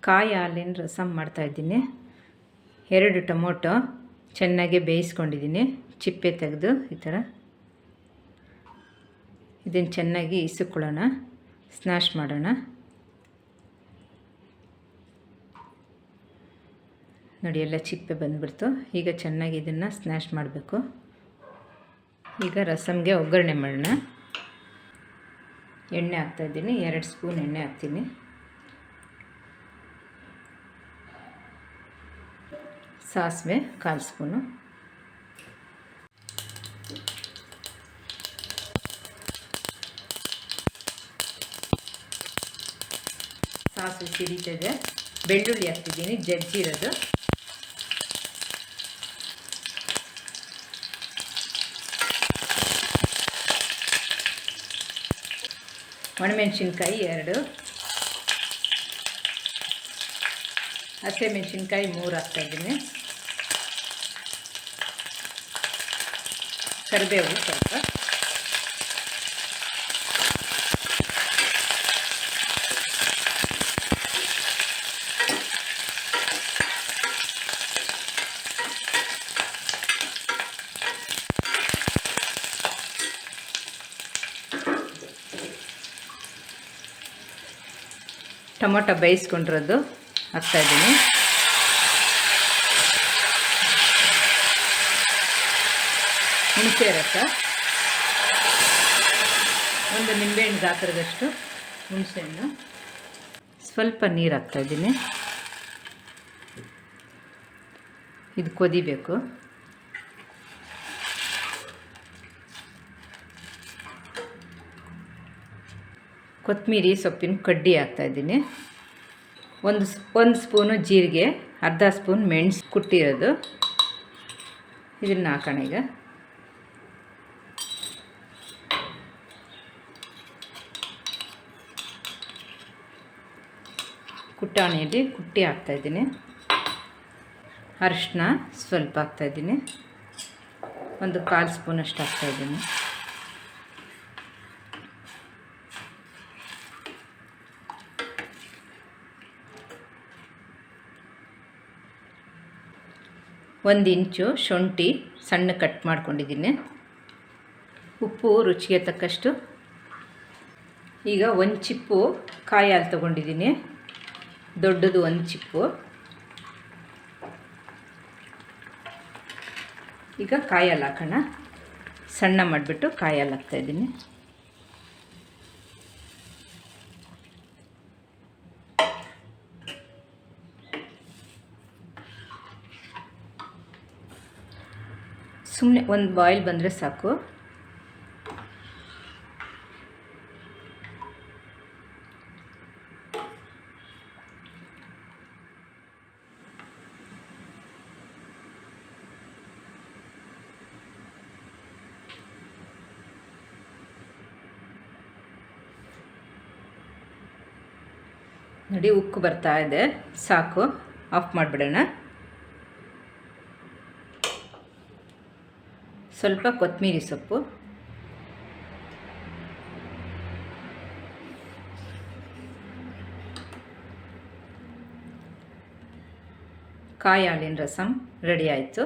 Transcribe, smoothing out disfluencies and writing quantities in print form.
ಕಾಯಿ ಹಾಲಿನ ರಸಮ್ ಮಾಡ್ತಾಯಿದ್ದೀನಿ. 2 ಟೊಮೊಟೊ ಚೆನ್ನಾಗಿ ಬೇಯಿಸ್ಕೊಂಡಿದ್ದೀನಿ. ಚಿಪ್ಪೆ ತೆಗೆದು ಈ ಥರ ಇದನ್ನು ಚೆನ್ನಾಗಿ ಇಸುಕೊಳ್ಳೋಣ, ಸ್ಮ್ಯಾಶ್ ಮಾಡೋಣ. ನೋಡಿ ಎಲ್ಲ ಚಿಪ್ಪೆ ಬಂದುಬಿಡ್ತು. ಈಗ ಚೆನ್ನಾಗಿ ಇದನ್ನು ಸ್ಮ್ಯಾಶ್ ಮಾಡಬೇಕು. ಈಗ ರಸಮ್ಗೆ ಒಗ್ಗರಣೆ ಮಾಡೋಣ. ಎಣ್ಣೆ ಹಾಕ್ತಾಯಿದ್ದೀನಿ, 2 ಸ್ಪೂನ್ ಎಣ್ಣೆ ಹಾಕ್ತೀನಿ. ಸಾಸಿವೆ 1/4 ಸ್ಪೂನು. ಸಾಸಿವೆ ಸಿಡಿತಿದೆ. ಬೆಳ್ಳುಳ್ಳಿ ಹಾಕ್ತಿದ್ದೀನಿ, ಜಜ್ಜಿರೋದು. ಒಣಮೆಣಸಿನ್ಕಾಯಿ 2, ಹಸಿಮೆಣಸಿನ್ಕಾಯಿ 3 ಹಾಕ್ತಾಯಿದ್ದೀನಿ. ಕರಿಬೇವು ಸ್ವಲ್ಪ, ಟೊಮೊಟೊ ಬೇಯಿಸ್ಕೊಂಡಿರೋದು ಹಾಕ್ತಾಯಿದ್ದೀನಿ. ಹುಣಸೆ ರಸ, 1 ನಿಂಬೆಹಣ್ಣು ಗಾತ್ರದಷ್ಟು ಹುಣಸೆಹಣ್ಣು, ಸ್ವಲ್ಪ ನೀರು ಹಾಕ್ತಾಯಿದ್ದೀನಿ. ಇದು ಕುದಿಬೇಕು. ಕೊತ್ತಂಬರಿ ಸೊಪ್ಪಿನ ಕಡ್ಡಿ ಹಾಕ್ತಾಯಿದ್ದೀನಿ. 1 ಸ್ಪೂನು ಜೀರಿಗೆ, ಅರ್ಧ ಸ್ಪೂನ್ ಮೆಣಸು ಕುಟ್ಟಿರೋದು. ಇದನ್ನು ಹಾಕೋಣ. ಈಗ ಕುಟ್ಟಾಣಿಯಲ್ಲಿ ಕುಟ್ಟಿ ಹಾಕ್ತಾಯಿದ್ದೀನಿ. ಅರಿಶಿನ ಸ್ವಲ್ಪ ಹಾಕ್ತಾಯಿದ್ದೀನಿ, 1/4 ಸ್ಪೂನಷ್ಟು ಹಾಕ್ತಾಯಿದ್ದೀನಿ. ಒಂದು ಇಂಚು ಶುಂಠಿ ಸಣ್ಣ ಕಟ್ ಮಾಡ್ಕೊಂಡಿದ್ದೀನಿ. ಉಪ್ಪು ರುಚಿಗೆ ತಕ್ಕಷ್ಟು. ಈಗ 1 ಚಿಪ್ಪು ಕಾಯಿ ಹಾಲು ತೊಗೊಂಡಿದ್ದೀನಿ, ದೊಡ್ಡದು 1 ಚಿಪ್ಪು. ಈಗ ಕಾಯಿ ಹಾಲು ಹಾಕೋಣ. ಸಣ್ಣ ಮಾಡಿಬಿಟ್ಟು ಕಾಯಿ ಹಾಲು ಹಾಕ್ತಾಯಿದ್ದೀನಿ. ಸುಮ್ಮನೆ ಒಂದು ಬಾಯ್ಲ್ ಬಂದರೆ ಸಾಕು. ನೋಡಿ ಉಕ್ಕು ಬರ್ತಾ ಇದೆ, ಸಾಕು. ಆಫ್ ಮಾಡಿಬಿಡೋಣ. ಸ್ವಲ್ಪ ಕೊತ್ತಂಬರಿ ಸೊಪ್ಪು, ಕಾಯಿ ಹಾಲಿನ ರಸಮ್ ರೆಡಿ ಆಯಿತು.